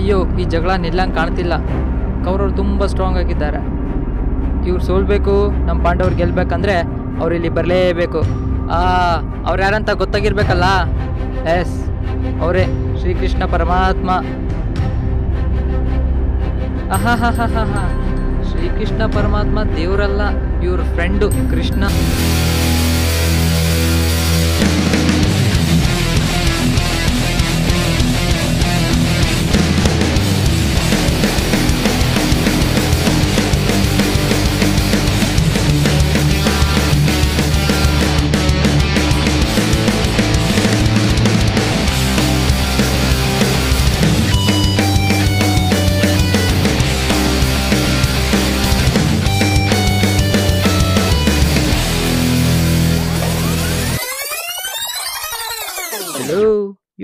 ಅಯ್ಯೋ, ಈ ಜಗಳ ನಿಲ್ಲಂಗೆ ಕಾಣ್ತಿಲ್ಲ. ಕೌರವರು ತುಂಬ ಸ್ಟ್ರಾಂಗ್ ಆಗಿದ್ದಾರೆ. ಇವ್ರು ಸೋಲ್ಬೇಕು, ನಮ್ಮ ಪಾಂಡವ್ರು ಗೆಲ್ಬೇಕಂದ್ರೆ ಅವ್ರು ಇಲ್ಲಿ ಬರಲೇಬೇಕು. ಅವ್ರು ಯಾರಂತ ಗೊತ್ತಾಗಿರ್ಬೇಕಲ್ಲ. ಎಸ್, ಅವರೇ ಶ್ರೀಕೃಷ್ಣ ಪರಮಾತ್ಮ. ಆಹಾ, ಶ್ರೀಕೃಷ್ಣ ಪರಮಾತ್ಮ ದೇವರಲ್ಲ, ಇವ್ರ ಫ್ರೆಂಡು ಕೃಷ್ಣ.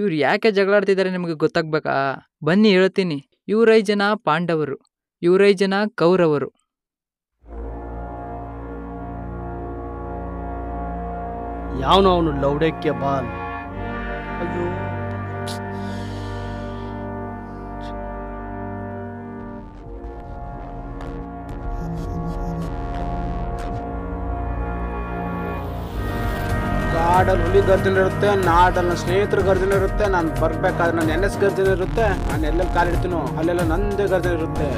ಇವ್ರು ಯಾಕೆ ಜಗಳಾಡ್ತಿದ್ದಾರೆ ನಿಮಗೆ ಗೊತ್ತಾಗ್ಬೇಕಾ? ಬನ್ನಿ ಹೇಳ್ತೀನಿ. ಇವ್ರ 5 ಜನ ಪಾಂಡವರು, ಇವ್ರ 5 ಜನ ಕೌರವರು. ಯಾವನು ಅವನು ಲೌಡಕ್ಕೆ ಬಾಲ್. ಅಯ್ಯೋ, ಕಾಡಲ್ಲಿ ಹುಲಿ ಗರ್ಜನೆ ಇರುತ್ತೆ, ನಾಡಲ್ಲಿ ನನ್ನ ಸ್ನೇಹಿತರ ಗರ್ಜನೆ ಇರುತ್ತೆ. ನಾನು ಬರ್ಬೇಕಾದ್ರೆ ನನ್ನ NS ಗರ್ಜನೆ ಇರುತ್ತೆ. ನಾನು ಎಲ್ಲೆಲ್ಲಿ ಕಾಲಿಡ್ತೀನೋ ಅಲ್ಲೆಲ್ಲ ನಂದೇ ಗರ್ಜನೆ ಇರುತ್ತೆ.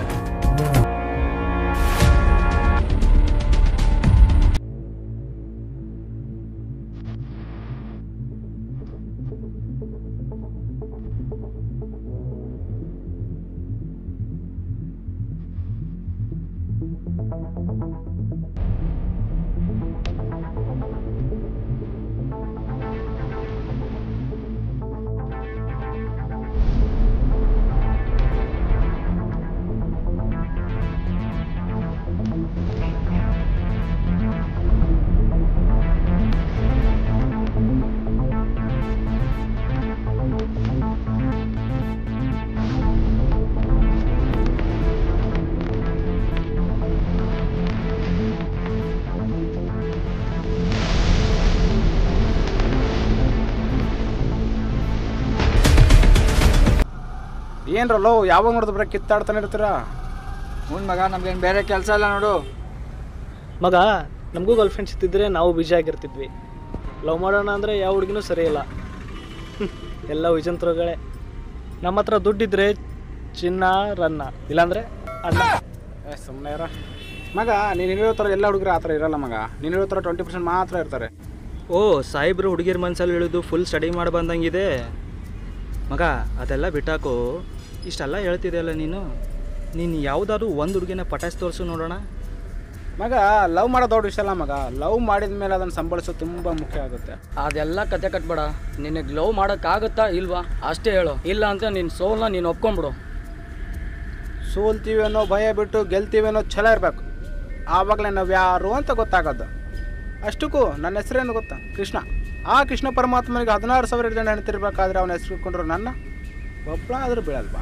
ಏನ್ರಲ್ಲೋ, ಯಾವಾಗ ನೋಡಿದ್ರೆ ಬರೀ ಕಿತ್ತಾಡ್ತಾನೆ ಇರ್ತೀರಾ? ಮಗ, ನಮ್ಗೇನು ಬೇರೆ ಕೆಲಸ ಇಲ್ಲ ನೋಡು. ಮಗ, ನಮಗೂ ಗರ್ಲ್ ಫ್ರೆಂಡ್ಸ್ ಇದ್ದಿದ್ರೆ ನಾವು ಬಿಜಿ ಆಗಿರ್ತಿದ್ವಿ. ಲವ್ ಮಾಡೋಣ ಅಂದರೆ ಯಾವ ಹುಡುಗಿನೂ ಸರಿ ಇಲ್ಲ. ಎಲ್ಲ ವಿಜಂತ್ರಗಳೇ. ನಮ್ಮ ಹತ್ರ ದುಡ್ಡಿದ್ರೆ ಚಿನ್ನ ರನ್ನ, ಇಲ್ಲಾಂದರೆ ಅಣ್ಣ. ಸುಮ್ಮನೆ ಇರ ಮಗ. ನೀನು ಥರ ಎಲ್ಲ ಹುಡುಗರು ಆ ಥರ ಇರಲ್ಲ ಮಗ. ನೀನು ಥರ 20% ಮಾತ್ರ ಇರ್ತಾರೆ. ಓ, ಸಾಯಿಬ್ರು ಹುಡುಗಿರ ಮನಸ್ಸಲ್ಲಿ ಇಳಿದು ಫುಲ್ ಸ್ಟಡಿ ಮಾಡಿ ಬಂದಂಗಿದೆ ಮಗ. ಅದೆಲ್ಲ ಬಿಟ್ಟಾಕು. ಇಷ್ಟೆಲ್ಲ ಹೇಳ್ತಿದೆಯಲ್ಲ ನೀನು ಯಾವುದಾದ್ರು ಒಂದು ಹುಡುಗಿನ ಪಟಾಯಿಸಿ ತೋರಿಸು ನೋಡೋಣ. ಮಗ, ಲವ್ ಮಾಡೋದು ದೊಡ್ಡ ವಿಷಯ ಅಲ್ಲ ಮಗ. ಲವ್ ಮಾಡಿದ ಮೇಲೆ ಅದನ್ನು ಸಂಭಾಳಿಸೋದು ತುಂಬ ಮುಖ್ಯ ಆಗುತ್ತೆ. ಅದೆಲ್ಲ ಕತೆ ಕಟ್ಬೇಡ. ನಿನಗೆ ಲವ್ ಮಾಡೋಕ್ಕಾಗುತ್ತಾ ಇಲ್ವಾ ಅಷ್ಟೇ ಹೇಳು. ಇಲ್ಲ ಅಂತ ನಿನ್ನ ಸೋಲ್ನ ನೀನು ಒಪ್ಕೊಂಡ್ಬಿಡು. ಸೋಲ್ತೀವಿ ಅನ್ನೋ ಭಯ ಬಿಟ್ಟು ಗೆಲ್ತೀವಿ ಅನ್ನೋ ಛಲ ಇರಬೇಕು. ಆವಾಗಲೇ ನಾವು ಯಾರು ಅಂತ ಗೊತ್ತಾಗೋದು. ಅಷ್ಟಕ್ಕೂ ನನ್ನ ಹೆಸರೇನು ಗೊತ್ತಾ? ಕೃಷ್ಣ. ಆ ಕೃಷ್ಣ ಪರಮಾತ್ಮನಿಗೆ 16,000 ಜನ ಹೆಣ್ತಿರ್ಬೇಕಾದ್ರೆ ಅವನ ಹೆಸರು ಇಟ್ಕೊಂಡ್ರು ನನ್ನ ಒಬ್ಬಳ ಆದರೂ ಬೀಳಲ್ವಾ?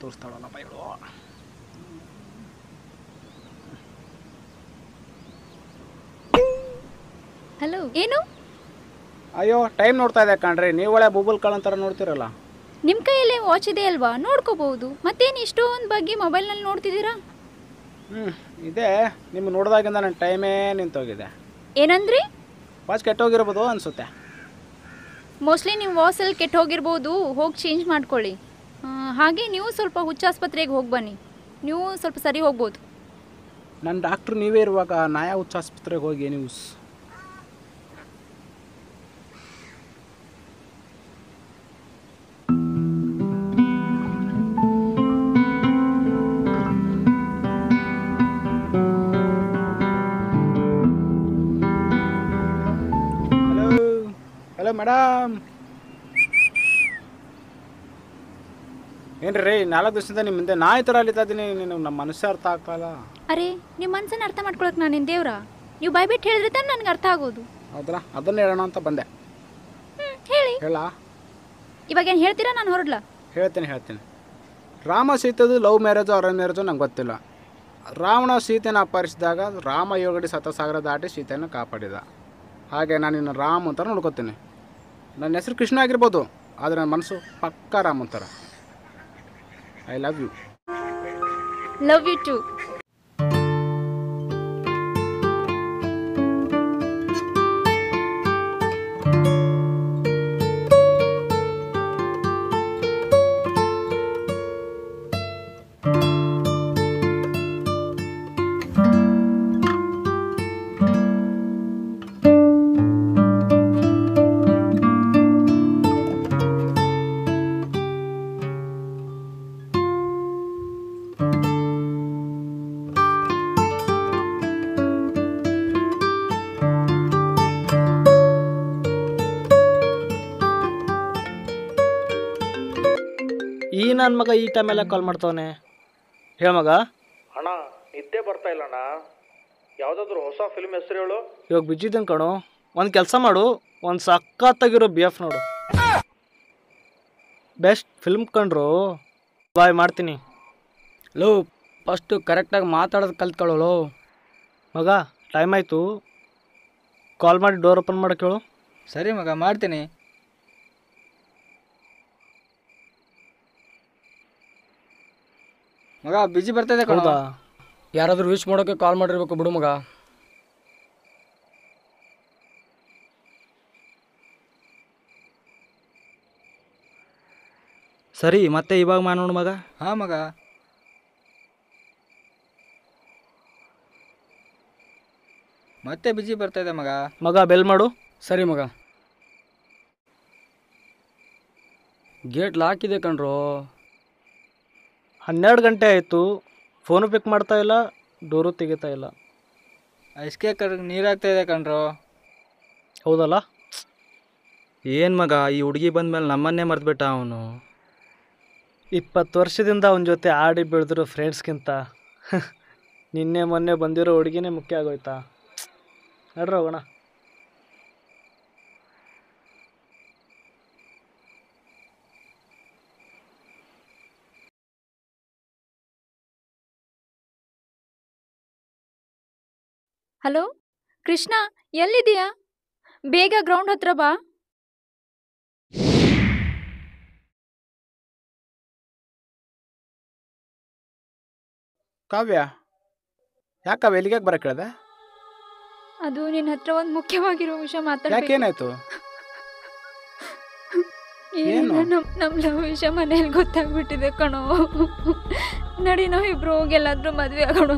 ತೋರಿಸ್ತಾಳಲ್ಲಪ್ಪ ಇವಳು. ಹಲೋ, ಏನು? ಅಯ್ಯೋ, ಟೈಮ್ ನೋಡ್ತಾ ಇದೆ ಕಣ್ರಿ. ನೀವು ಒಳ್ಳೆ ಬೂಬಲ್ ಕಾಳ್ ಅಂತಾರ ನೋಡ್ತಿರಲ್ಲ. ನಿಮ್ಮ ಕೈಯಲ್ಲೇ ವಾಚ್ ಇದೆ ಅಲ್ವಾ, ನೋಡ್ಕೋಬಹುದು. ಮತ್ತೇನು ಇಷ್ಟೊಂದು ಬಗ್ಗೆ ಮೊಬೈಲ್ನಲ್ಲಿ ನೋಡ್ತಿದ್ದೀರಾ? ಇದೆ. ನಿಮ್ಮ ನೋಡಿದಾಗಿಂದ ನನ್ನ ಟೈಮೇ ನಿಂತೋಗಿದೆ. ಏನಂದ್ರಿ? ವಾಚ್ ಕೆಟ್ಟೋಗಿರ್ಬೋದು ಅನಿಸುತ್ತೆ. ಮೋಸ್ಟ್ಲಿ ನಿಮ್ಮ ವಾಸಲ್ಲಿ ಕೆಟ್ಟು ಹೋಗಿರ್ಬೋದು, ಹೋಗಿ ಚೇಂಜ್ ಮಾಡ್ಕೊಳ್ಳಿ. ಹಾಗೆ ನೀವು ಸ್ವಲ್ಪ ಹುಚ್ಚಾಸ್ಪತ್ರೆಗೆ ಹೋಗಿ ಬನ್ನಿ, ನೀವು ಸ್ವಲ್ಪ ಸರಿ ಹೋಗ್ಬೋದು. ನನ್ನ ಡಾಕ್ಟ್ರು ನೀವೇ ಇರುವಾಗ ನಾ ಯಾವ ಹುಚ್ಚ ಆಸ್ಪತ್ರೆಗೆ ಹೋಗಿ ನ್ಯೂಸ್. Hello madam. ಏನ್ರಿ 4 ದಿವಸದಿಂದ ನಿಮ್ಮ ಮುಂದೆ ನಾಯಿ ಥರ ಅಲ್ಲಿತಾ ಇದ್ದೀನಿ, ನೀನು ನಮ್ಮ ಮನಸ್ಸೇ ಅರ್ಥ ಆಗ್ತಾಯಿಲ್ಲ. ಅರೆ ನಿಮ್ಮ ಮನಸ್ಸನ್ನು ಅರ್ಥ ಮಾಡ್ಕೊಳಕ್ಕೆ ನಾನೇನು ದೇವ್ರಾ? ನೀವು ಬಾಯ್ಬಿಟ್ಟು ಹೇಳಿದ್ರೆ ತಾನೆ ನನಗೆ ಅರ್ಥ ಆಗೋದು. ಹೌದಲ್ಲ, ಅದನ್ನೇ ಹೇಳೋಣ ಅಂತ ಬಂದೆ. ಹೇಳಿ. ಹೇಳ ಇವಾಗೇನು ಹೇಳ್ತೀರಾ? ನಾನು ಹೊರಡ್ಲಾ? ಹೇಳ್ತೀನಿ. ರಾಮ ಸೀತೆದು ಲವ್ ಮ್ಯಾರೇಜು ಅರೇಂಜ್ ಮ್ಯಾರೇಜು ನಂಗೆ ಗೊತ್ತಿಲ್ಲ. ರಾವಣ ಸೀತೆನ ಅಪಹರಿಸಿದಾಗ ರಾಮ 7 ಗಡಿ ಸತಸಾಗರ ದಾಟಿ ಸೀತೆಯನ್ನು ಕಾಪಾಡಿದ. ಹಾಗೆ ನಾನು ಇನ್ನು ರಾಮ್ ಅಂತಾರ ನೋಡ್ಕೊತೀನಿ. ನನ್ನ ಹೆಸರು ಕೃಷ್ಣ ಆಗಿರ್ಬೋದು, ಆದರೆ ನನ್ನ ಮನಸ್ಸು ಪಕ್ಕಾ ರಾಮ್ ಅಂತಾರ. I love you. Love you too. ಈ ನನ್ನ ಮಗ ಈ ಟೈಮೆಲ್ಲ ಕಾಲ್ ಮಾಡ್ತಾವನೆ. ಹೇಳ ಮಗ. ಅಣ್ಣ ನಿದ್ದೆ ಬರ್ತಾ ಇಲ್ಲ ಅಣ್ಣ, ಯಾವುದಾದ್ರೂ ಹೊಸ ಫಿಲ್ಮ್ ಹೆಸರು ಹೇಳು. ಇವಾಗ ಬಿಜಿದ್ದೀನಿ ಕಣೋ, ಒಂದು ಕೆಲಸ ಮಾಡು, ಒಂದು ಸಖತ್ತಾಗಿರೋ BF ನೋಡು. ಬೆಸ್ಟ್ ಫಿಲ್ಮ್ ಕಂಡ್ರು. ಬಾಯ್, ಮಾಡ್ತೀನಿ. ಲೋ ಫಸ್ಟು ಕರೆಕ್ಟಾಗಿ ಮಾತಾಡೋದು ಕಲ್ತ್ಕೊಳ್ಳೋ. ಮಗ ಟೈಮ್ ಆಯಿತು, ಕಾಲ್ ಮಾಡಿ ಡೋರ್ ಓಪನ್ ಮಾಡೋಕೆ ಹೇಳು. ಸರಿ ಮಗ, ಮಾಡ್ತೀನಿ. ಮಗ ಬಿಜಿ ಬರ್ತಾಯಿದೆ ಕಣೋ. ಹೌದಾ? ಯಾರಾದರೂ ವಿಶ್ ಮಾಡೋಕ್ಕೆ ಕಾಲ್ ಮಾಡಿರ್ಬೇಕು ಬಿಡು ಮಗ. ಸರಿ, ಮತ್ತೆ ಇವಾಗ ಮಾಡೋಣ ಮಗ. ಹಾಂ ಮಗ. ಮತ್ತೆ ಬಿಜಿ ಬರ್ತಾಯಿದೆ ಮಗ. ಮಗ ಬೆಲ್ ಮಾಡು. ಸರಿ ಮಗ. ಗೇಟ್ ಲಾಕ್ ಇದೆ ಕಣ್ರೋ. 12 ಗಂಟೆ ಆಯಿತು, ಫೋನು ಪಿಕ್ ಮಾಡ್ತಾ ಇಲ್ಲ, ಡೋರು ತೆಗಿತಾ ಇಲ್ಲ. ಐಸ್ಕೆ ನೀರಾಗ್ತಾಯಿದೆ ಕಣ್ರೋ. ಹೌದಲ್ಲ? ಏನು ಮಗ, ಈ ಹುಡುಗಿ ಬಂದಮೇಲೆ ನಮ್ಮನ್ನೇ ಮರೆತುಬಿಟ್ಟ ಅವನು. 20 ವರ್ಷದಿಂದ ಅವನ ಜೊತೆ ಆಡಿ ಬೆಳೆದಿರೋ ಫ್ರೆಂಡ್ಸ್ಗಿಂತ ನಿನ್ನೆ ಮೊನ್ನೆ ಬಂದಿರೋ ಹುಡುಗಿನೇ ಮುಖ್ಯ ಆಗೋಯ್ತಾ? ನಡ್ರಿ ಹೋಗೋಣ. ಹಲೋ ಕೃಷ್ಣ, ಎಲ್ಲಿದೆಯಾ? ಬೇಗ ಗ್ರೌಂಡ್ ಹತ್ರ ಬಾ. ಕಾವ್ಯ, ಯಾಕವ್ಯ ಎಲ್ಲಿಗೆ ಬರಕ್ಕೆ ಕೇಳಿದೆ? ಅದು ನಿನ್ನ ಹತ್ರ ಒಂದು ಮುಖ್ಯವಾಗಿರೋ ವಿಷಯ ಮಾತಾಡ್ಬೇಕು. ಯಾಕೇನಾಯ್ತು? ಏನು? ನಮ್ಮ ಲವ್ ವಿಷಯ ಮನೇಲಿ ಗೊತ್ತಾಗ್ಬಿಟ್ಟಿದೆ ಕಣೋ. ನಡಿ ನಾವಿಬ್ರು ಹೋಗಿ ಎಲ್ಲಾದ್ರೂ ಮದ್ವೆ ಆಗೋಣ.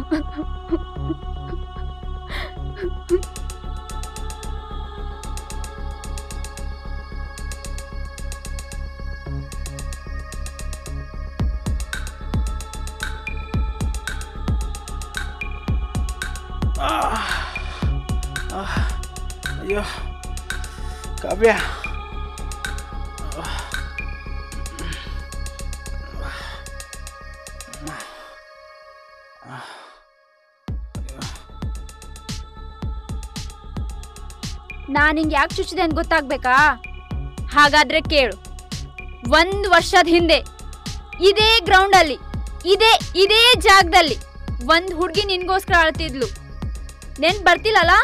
ಅಯ್ಯೋ ಕಾವ್ಯ, ನಾನು ಹಿಂಗೆ ಯಾಕೆ ಚುಚ್ಚಿದೆ ಅಂತ ಗೊತ್ತಾಗ್ಬೇಕಾ? ಹಾಗಾದ್ರೆ ಕೇಳು. 1 ವರ್ಷದ ಹಿಂದೆ ಇದೇ ಗ್ರೌಂಡಲ್ಲಿ ಇದೇ ಜಾಗದಲ್ಲಿ ಒಂದು ಹುಡುಗಿ ನಿನ್ಗೋಸ್ಕರ ಅಳ್ತಿದ್ಲು. ನೆನ್ಪು ಬರ್ತಿಲ್ಲಲ್ಲ?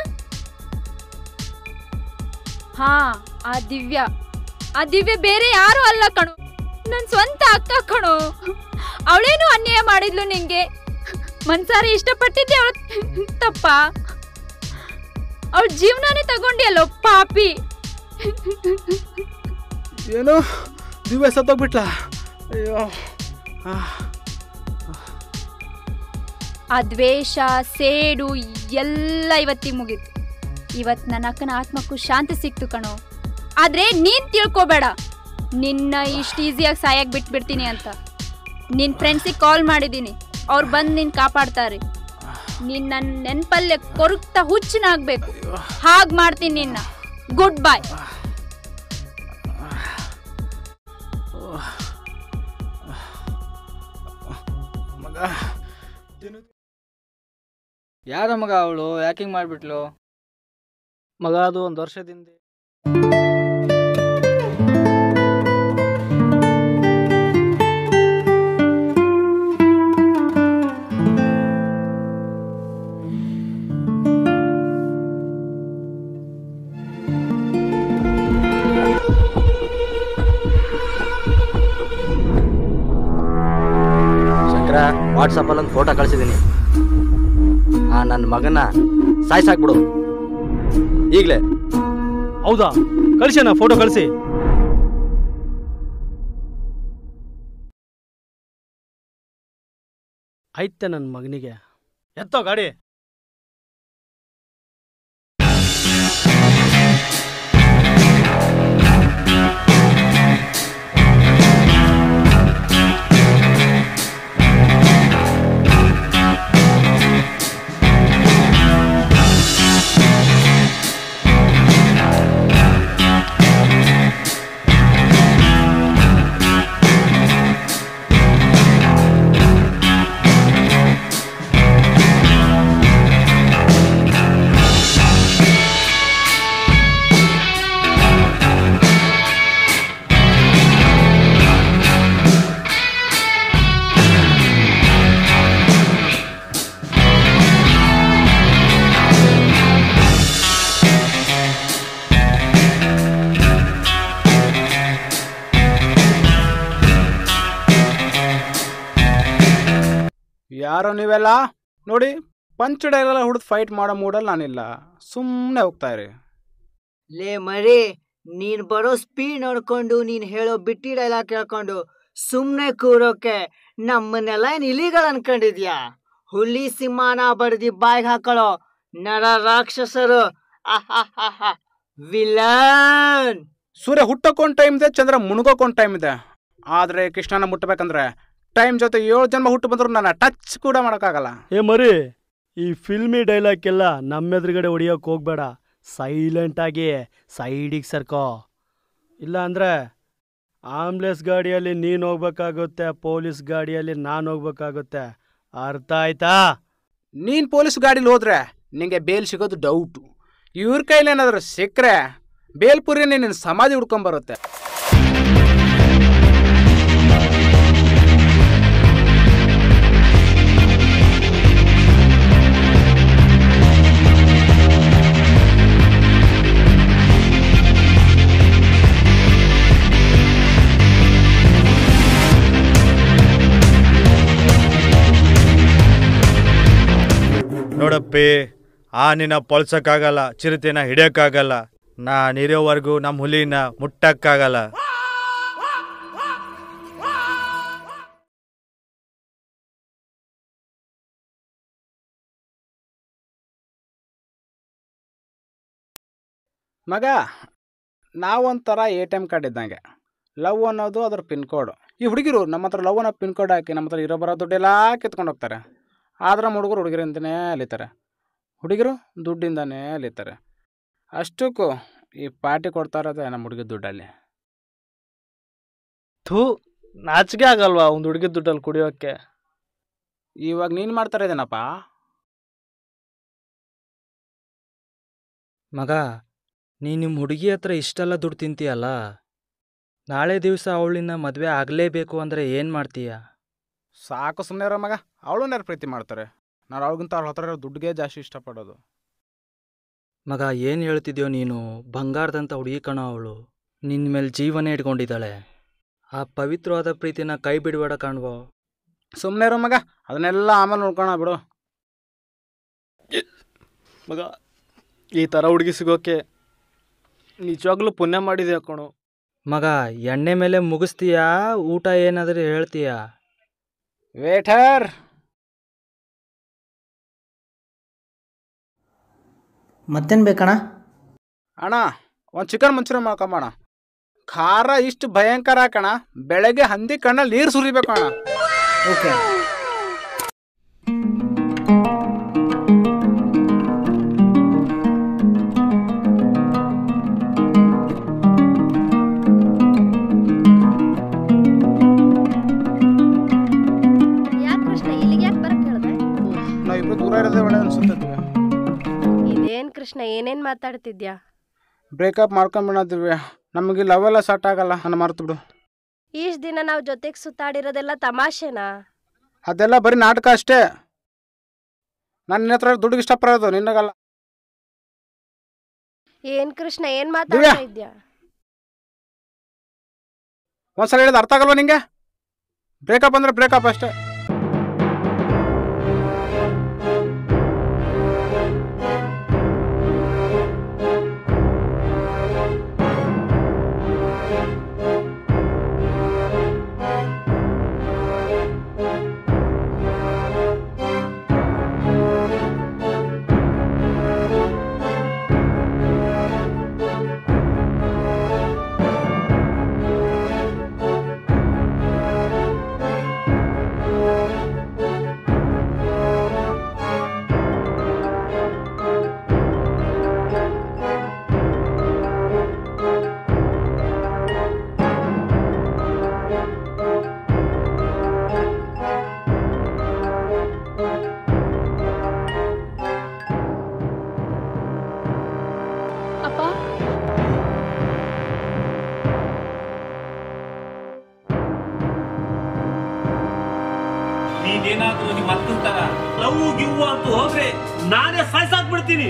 ಹಾ, ಆ ದಿವ್ಯ ಬೇರೆ ಯಾರು ಅಲ್ಲ ಕಣೋ, ನನ್ನ ಸ್ವಂತ ಅಕ್ಕ ಕಣೋ. ಅವಳೇನು ಅನ್ಯಾಯ ಮಾಡಿದ್ಲು ನಿಂಗೆ? ಮನ್ಸಾರಿ ಇಷ್ಟಪಟ್ಟಿದ್ದೆ ಅವಳು ತಪ್ಪ. ಅವಳ ಜೀವನನೇ ತಗೊಂಡಿಯಲ್ಲೋ ಪಾಪಿ. ಏನು ದಿವ್ಯ ಸತ್ತೋಗ್ಬಿಟ್ಲ? ಅಯ್ಯೋ. ಆ ದ್ವೇಷ ಸೇಡು ಎಲ್ಲ ಇವತ್ತಿಗೆ ಮುಗೀತು. ಇವತ್ತು ನನ್ನ ಅಕ್ಕನ ಆತ್ಮಕ್ಕೂ ಶಾಂತಿ ಸಿಕ್ತು ಕಣೋ. ಆದ್ರೆ ನೀನ್ ತಿಳ್ಕೊಬೇಡ ನಿನ್ನ ಇಷ್ಟು ಈಸಿಯಾಗಿ ಸಾಯಕ್ ಬಿಟ್ಬಿಡ್ತೀನಿ ಅಂತ. ನಿನ್ ಫ್ರೆಂಡ್ಸಿಗೆ ಕಾಲ್ ಮಾಡಿದ್ದೀನಿ, ಅವ್ರು ಬಂದು ನಿನ್ ಕಾಪಾಡ್ತಾರೆ. ನೀನ್ ನನ್ನ ನೆನ್ಪಲ್ಲೇ ಕೊರಗ್ತಾ ಹುಚ್ಚನಾಗ್ಬೇಕು, ಹಾಗ್ ಮಾಡ್ತೀನಿ ನಿನ್ನ. ಗುಡ್ ಬಾಯ್. ಯಾರ ಮಗ ಅವಳು? ಯಾಕಿಂಗ್ ಮಾಡ್ಬಿಟ್ಲು? ಮಗ ಅದು 1 ವರ್ಷದಿಂದ ವಾಟ್ಸಪ್ಪಲ್ಲಿ ಒಂದು ಫೋಟೋ ಕಳಿಸಿದ್ದೀನಿ. ನನ್ನ ಮಗನ ಸಾಯ್ಸಾಕ್ಬಿಡು ಈಗಲೇ. ಹೌದಾ? ಕಳಿಸೋಣ, ಫೋಟೋ ಕಳಿಸಿ. ಆಯ್ತೆ ನನ್ನ ಮಗನಿಗೆ. ಎತ್ತೋ ಗಾಡಿ. ಯಾರೋ ನೀವೆಲ್ಲ ನೋಡಿ, ಪಂಚ್ ಡೈಲೆಲ್ಲ ಹುಡ್ದು ಫೈಟ್ ಮಾಡೋ ಮೂಡಲ್ಲಿ ನಾನಿಲ್ಲ. ಸುಮ್ಮನೆ ಹೋಗ್ತಾ ಇರಿ. ಲೇ ಮರಿ, ನೀನ್ ಬರೋ ಸ್ಪೀಡ್ ನೋಡ್ಕೊಂಡು ನೀನ್ ಹೇಳೋ ಬಿಟ್ಟಿ ಡೈಲಾಗ್ ಕೇಳ್ಕೊಂಡು ಸುಮ್ನೆ ಕೂರೋಕೆ ನಮ್ಮನ್ನೆಲ್ಲ ಏನ್ ಇಲಿಗಳು ಅನ್ಕೊಂಡಿದ್ಯಾ? ಹುಲಿ ಸಿಂಹನ ಬಡ್ದಿ ಬಾಯ್ಗೆ ಹಾಕೊಳ್ಳೋ ನರ ರಾಕ್ಷಸರು. ವಿಲನ್. ಸೂರ್ಯ ಹುಟ್ಟಕ್ಕೊಂದು ಟೈಮ್ ಇದೆ, ಚಂದ್ರ ಮುಣಗೋಕೊಂದು ಟೈಮ್ ಇದೆ. ಆದರೆ ಕೃಷ್ಣನ ಮುಟ್ಟಬೇಕಂದ್ರೆ ಟೈಮ್ ಜೊತೆ 7 ಜನ್ಮ ಹುಟ್ಟು ಬಂದ್ರು ನನ್ನ ಟಚ್ ಕೂಡ ಮಾಡೋಕ್ಕಾಗಲ್ಲ. ಏ ಮರಿ, ಈ ಫಿಲ್ಮಿ ಡೈಲಾಗ್ಗೆಲ್ಲ ನಮ್ಮೆದುರುಗಡೆ ಹೊಡಿಯೋಕೆ ಹೋಗ್ಬೇಡ. ಸೈಲೆಂಟಾಗಿ ಸೈಡಿಗೆ ಸರ್ಕೋ. ಇಲ್ಲ ಅಂದರೆ ಆಂಬುಲೆನ್ಸ್ ಗಾಡಿಯಲ್ಲಿ ನೀನು ಹೋಗ್ಬೇಕಾಗುತ್ತೆ, ಪೊಲೀಸ್ ಗಾಡಿಯಲ್ಲಿ ನಾನು ಹೋಗ್ಬೇಕಾಗುತ್ತೆ. ಅರ್ಥ ಆಯ್ತಾ? ನೀನು ಪೊಲೀಸ್ ಗಾಡೀಲಿ ಹೋದ್ರೆ ನಿಂಗೆ ಬೇಲ್ ಸಿಗೋದು ಡೌಟು. ಇವ್ರ ಕೈಲಿ ಏನಾದರೂ ಸಿಕ್ಕರೆ ಬೇಲ್ಪುರಿನೇ ನಿನ್ನ ಸಮಾಧಿ ಹುಡ್ಕೊಂಬರುತ್ತೆ. ನೋಡಪ್ಪಿ, ಆನಿನ ಪೊಳ್ಸಕ್ಕಾಗಲ್ಲ, ಚಿರತೆನ ಹಿಡಿಯೋಕ್ಕಾಗಲ್ಲ, ನಾನಿರೋವರೆಗೂ ನಮ್ಮ ಹುಲಿನ ಮುಟ್ಟಕ್ಕಾಗಲ್ಲ. ಮಗ, ನಾವೊಂಥರ ATM ಕಾರ್ಡ್ ಇದ್ದಂಗೆ. ಲವ್ ಅನ್ನೋದು ಅದ್ರ ಪಿನ್ ಕೋಡು. ಈ ಹುಡುಗಿರು ನಮ್ಮ ಹತ್ರ ಲವ್ ಅನ್ನೋ ಪಿನ್ ಕೋಡ್ ಹಾಕಿ ನಮ್ಮ ಹತ್ರ ಇರೋ ಬರೋ ದುಡ್ಡೆಲ್ಲ ಕಿತ್ಕೊಂಡು ಹೋಗ್ತಾರೆ. ಆದ್ರೆ ನಮ್ಮ ಹುಡುಗರು ಹುಡುಗಿರಿಂದನೇ ಅಲಿತಾರೆ, ಹುಡುಗಿರು ದುಡ್ಡಿಂದನೇ ಅಲಿತಾರೆ. ಅಷ್ಟಕ್ಕೂ ಈ ಪಾರ್ಟಿ ಕೊಡ್ತಾ ಇರೋದೇ ನಮ್ಮ ಹುಡುಗಿ ದುಡ್ಡಲ್ಲಿ. ಥೂ, ನಾಚಿಕೆ ಆಗಲ್ವಾ ಒಂದು ಹುಡುಗಿ ದುಡ್ಡಲ್ಲಿ ಕುಡಿಯೋಕ್ಕೆ? ಇವಾಗ ನೀನು ಮಾಡ್ತಾ ಇದ್ದೇನಪ್ಪ? ಮಗ, ನೀನು ನಿಮ್ಮ ಹುಡುಗಿ ಹತ್ರ ಇಷ್ಟೆಲ್ಲ ದುಡ್ಡು ತಿಂತೀಯಲ್ಲ, ನಾಳೆ ದಿವಸ ಅವಳಿನ ಮದುವೆ ಆಗಲೇಬೇಕು ಅಂದರೆ ಏನು ಮಾಡ್ತೀಯ? ಸಾಕು ಸುಮ್ಮನೆ ಇರೋ ಮಗ. ಅವಳು ಯಾರು ಪ್ರೀತಿ ಮಾಡ್ತಾರೆ? ನಾನು ಅವಳಿಗಿಂತ ಅವ್ಳ ಹತ್ರ ಇರೋ ದುಡ್ಡಿಗೆ ಜಾಸ್ತಿ ಇಷ್ಟಪಡೋದು. ಮಗ, ಏನು ಹೇಳ್ತಿದ್ಯೋ ನೀನು? ಬಂಗಾರದಂಥ ಹುಡುಗಿ ಕಣೋ ಅವಳು. ನಿನ್ನ ಮೇಲೆ ಜೀವನೇ ಇಟ್ಕೊಂಡಿದ್ದಾಳೆ. ಆ ಪವಿತ್ರವಾದ ಪ್ರೀತಿನ ಕೈ ಬಿಡಬೇಡ ಕಾಣ್ವೋ. ಸುಮ್ಮನೆ ಇರೋ ಮಗ, ಅದನ್ನೆಲ್ಲ ಆಮೇಲೆ ನೋಡ್ಕೋಣ ಬಿಡು. ಮಗ, ಈ ಥರ ಹುಡುಗಿ ಸಿಗೋಕ್ಕೆ ನಿಜವಾಗ್ಲೂ ಪುಣ್ಯ ಮಾಡಿದೆ ಕಣೋ. ಮಗ ಎಣ್ಣೆ ಮೇಲೆ ಮುಗಿಸ್ತೀಯಾ ಊಟ ಏನಾದರೂ ಹೇಳ್ತೀಯಾ? ವೇಟರ್, ಮತ್ತೇನು ಬೇಕಣ್ಣ? ಅಣ್ಣ ಒಂದು ಚಿಕನ್ ಮಂಚೂರಿ ಮಾಡ್ಕೊಂಬಣ. ಖಾರ ಇಷ್ಟು ಭಯಂಕರ ಕಣ, ಬೆಳಗ್ಗೆ ಹಂದಿ ಕಣ್ಣಲ್ಲಿ ನೀರು ಸುರಿಬೇಕು ಅಣ್ಣ. ಓಕೆ. ಯಾಕೆ ಕೃಷ್ಣ ಇಲ್ಲಿಗೆ ಯಾಕೆ ಬರಕ್ಕೆ ಹೇಳಿದೆ? ನಾವಿಬ್ರು ದೂರ ಇರೋದೇ ಒಳ್ಳೆ ಅನ್ಸುತ್ತೆ. ಇದೇನ್ ಕೃಷ್ಣ ಏನೇನ್ ಮಾತಾಡ್ತಿದ್ಯಾ? ಬ್ರೇಕಪ್ ಮಾಡ್ಕೊಂಬಿಡೋದಿವ್ಯ, ನಮಗೆ ಲವ್ ಎಲ್ಲ ಸೆಟ್ ಆಗಲ್ಲ, ನನ್ನ ಮರ್ತು ಬಿಡು. ಇಷ್ಟು ದಿನ ನಾವು ಜೊತೆಗೆ ಸುತ್ತಾಡಿರೋದೆಲ್ಲ ತಮಾಷೆನಾ? ಅದೆಲ್ಲ ಬರೀ ನಾಟಕ ಅಷ್ಟೇ. ನಾನು ನಿನ್ನ ಹತ್ರ ದುಡ್ಡಿಗೆ ಇಷ್ಟಪಡೋದು, ನಿನ್ನಗಲ್ಲ. ಏನ್ ಕೃಷ್ಣ ಏನ್ ಮಾತಾಡ್ತಾ ಇದ್ಯಾ? ಒಂದ್ಸಲ ಹೇಳಿದ ಅರ್ಥ ಆಗಲ್ವಾ ನಿಂಗೆ? ಬ್ರೇಕಪ್ ಅಂದ್ರೆ ಬ್ರೇಕಪ್ ಅಷ್ಟೇ. ನೀನೇನಾದ್ರೂ ನಿಮ್ಮ ಅಕ್ಕನ ತರ ಲವ್ ಗಿವ್ ಅಂತ ಹೋದ್ರೆ ನಾನೇ ಸಾಯ್ಸಾಕ್ಬಿಡ್ತೀನಿ.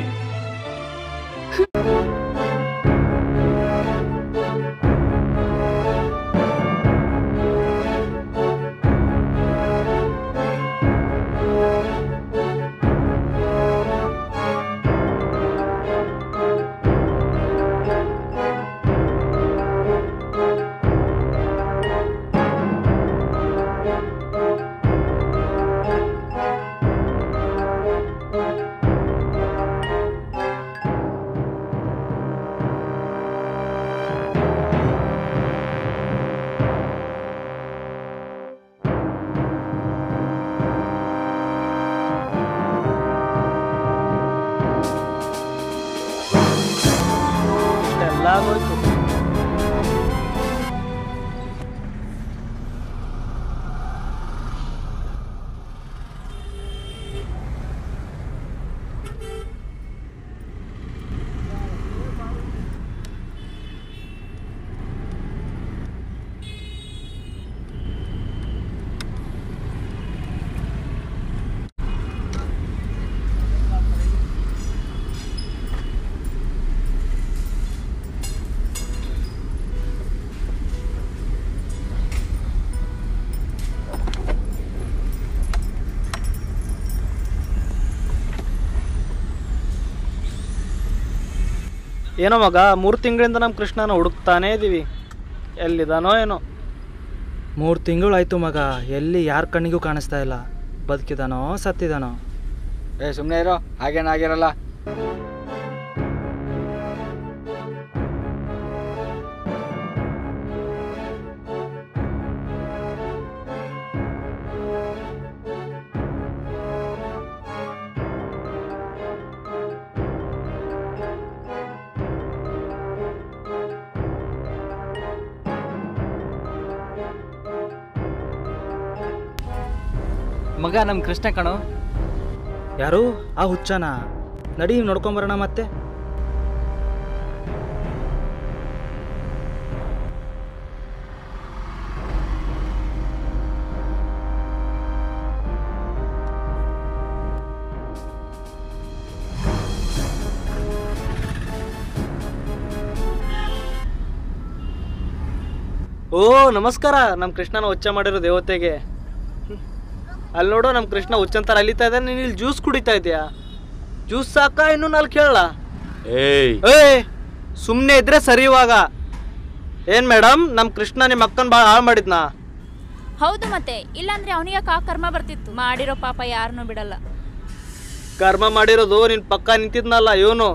ಆಗೋಯ್ತು. ಏನೋ ಮಗ, 3 ತಿಂಗಳಿಂದ ನಮ್ಮ ಕೃಷ್ಣನ ಹುಡುಕ್ತಾನೇ ಇದ್ದೀವಿ. ಎಲ್ಲಿದ್ದಾನೋ ಏನೋ. 3 ತಿಂಗಳಾಯ್ತು ಮಗ, ಎಲ್ಲಿ ಯಾರ ಕಣ್ಣಿಗೂ ಕಾಣಿಸ್ತಾ ಇಲ್ಲ. ಬದುಕಿದಾನೋ ಸತ್ತಿದಾನೋ? ಸುಮ್ಮನೆ ಇರೋ, ಹಾಗೇನಾಗಿರಲ್ಲ. ಮಗ ನಮ್ಮ ಕೃಷ್ಣ ಕಣೋ. ಯಾರು? ಆ ಹುಚ್ಚನ? ನಡಿ ನೋಡ್ಕೊಂಬರೋಣ ಮತ್ತೆ. ಓ ನಮಸ್ಕಾರ. ನಮ್ಮ ಕೃಷ್ಣನ ಹುಚ್ಚ ಮಾಡಿರೋ ದೇವತೆಗೆ. ಅಲ್ಲಿ ನೋಡು, ನಮ್ಮ ಕೃಷ್ಣ ಹುಚ್ಚಂತರ ಅಲಿತಾ ಇದ್ದಾನೆ, ನೀನು ಇಲ್ಲಿ ಜ್ಯೂಸ್ ಕುಡಿತಾ ಇದೆಯಾ? ಜ್ಯೂಸ್ ಸಾಕ? ಇನ್ನೂ 4 ಕೇಳಲ್ಲ? ಏಯ್ ಸುಮ್ಮನೆ ಇದ್ರೆ ಸರಿ. ಇವಾಗ ಏನ್ ಮೇಡಮ್, ನಮ್ಮ ಕೃಷ್ಣ ನಿಮ್ಮ ಅಕ್ಕನ ಭಾಳ ಹಾಳು ಮಾಡಿದ್ನಾ? ಹೌದು ಮತ್ತೆ, ಇಲ್ಲಾಂದ್ರೆ ಅವನಿಗೆ ಕರ್ಮ ಬರ್ತಿತ್ತು. ಮಾಡಿರೋ ಪಾಪ ಯಾರನ್ನೂ ಬಿಡಲ್ಲ. ಕರ್ಮ ಮಾಡಿರೋದು ನಿನ್ ಪಕ್ಕ ನಿಂತಿದ್ನಲ್ಲ ಇವನು,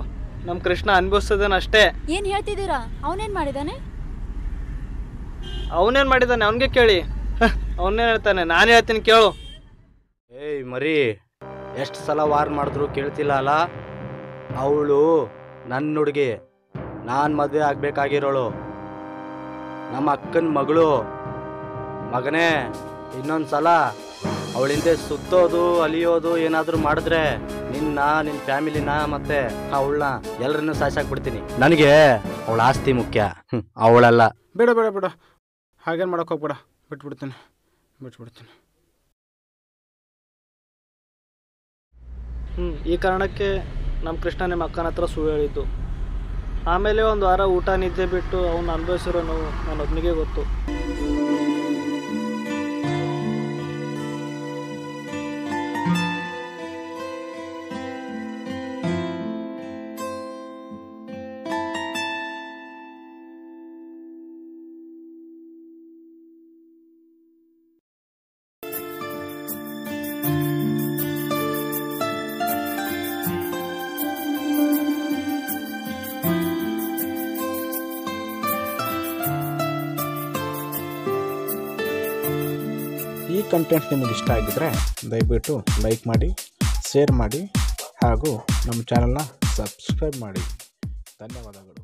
ನಮ್ಮ ಕೃಷ್ಣ ಅನ್ಭವಿಸ್ತದೇನ ಅಷ್ಟೇ. ಏನ್ ಹೇಳ್ತಿದ್ದೀರಾ? ಅವನೇನ್ ಮಾಡಿದಾನೆ? ಅವನೇನ್ ಮಾಡಿದಾನೆ ಅವನ್ಗೆ ಕೇಳಿ. ಅವನೇನ್ ಹೇಳ್ತಾನೆ, ನಾನು ಹೇಳ್ತೀನಿ ಕೇಳು. ಏಯ್ ಮರಿ, ಎಷ್ಟು ಸಲ ವಾರ್ ಮಾಡಿದ್ರು ಕೇಳ್ತಿಲ್ಲ ಅಲ್ಲ? ಅವಳು ನನ್ನ ಹುಡುಗಿ, ನಾನು ಮದುವೆ ಆಗ್ಬೇಕಾಗಿರೋಳು, ನಮ್ಮ ಅಕ್ಕನ ಮಗಳು. ಮಗನೇ, ಇನ್ನೊಂದು ಸಲ ಅವಳಿಂದ ಸುತ್ತೋದು ಅಲಿಯೋದು ಏನಾದರೂ ಮಾಡಿದ್ರೆ ನಿನ್ನ ಫ್ಯಾಮಿಲಿನ ಮತ್ತೆ ಅವಳನ್ನ ಎಲ್ಲರನ್ನೂ ಸಾಯಿಸಾಕ್ಬಿಡ್ತೀನಿ. ನನಗೆ ಅವಳ ಆಸ್ತಿ ಮುಖ್ಯ, ಅವಳಲ್ಲ. ಬೇಡ ಬೇಡ ಬೇಡ, ಹಾಗೇನು ಮಾಡೋಕೆ ಹೋಗ್ಬೇಡ, ಬಿಟ್ಬಿಡ್ತೀನಿ. ಈ ಕಾರಣಕ್ಕೆ ನಮ್ಮ ಕೃಷ್ಣ ನಿಮ್ಮ ಅಕ್ಕನ ಹತ್ರ ಸುಳ್ಳು ಹೇಳಿದ್ದು. ಆಮೇಲೆ ಒಂದು ವಾರ ಊಟ ನಿದ್ದೆ ಬಿಟ್ಟು ಅವನು ಅನುಭವಿಸಿರೋ ನೋವು ನನ್ನೊಬ್ಬನಿಗೆ ಗೊತ್ತು. ಈ ಕಂಟೆಂಟ್ ನಿಮಗೆ ಇಷ್ಟ ಆಗಿದ್ರೆ ದಯವಿಟ್ಟು ಲೈಕ್ ಮಾಡಿ, ಶೇರ್ ಮಾಡಿ ಹಾಗೂ ನಮ್ಮ ಚಾನಲ್ನ ಸಬ್ಸ್ಕ್ರೈಬ್ ಮಾಡಿ. ಧನ್ಯವಾದಗಳು.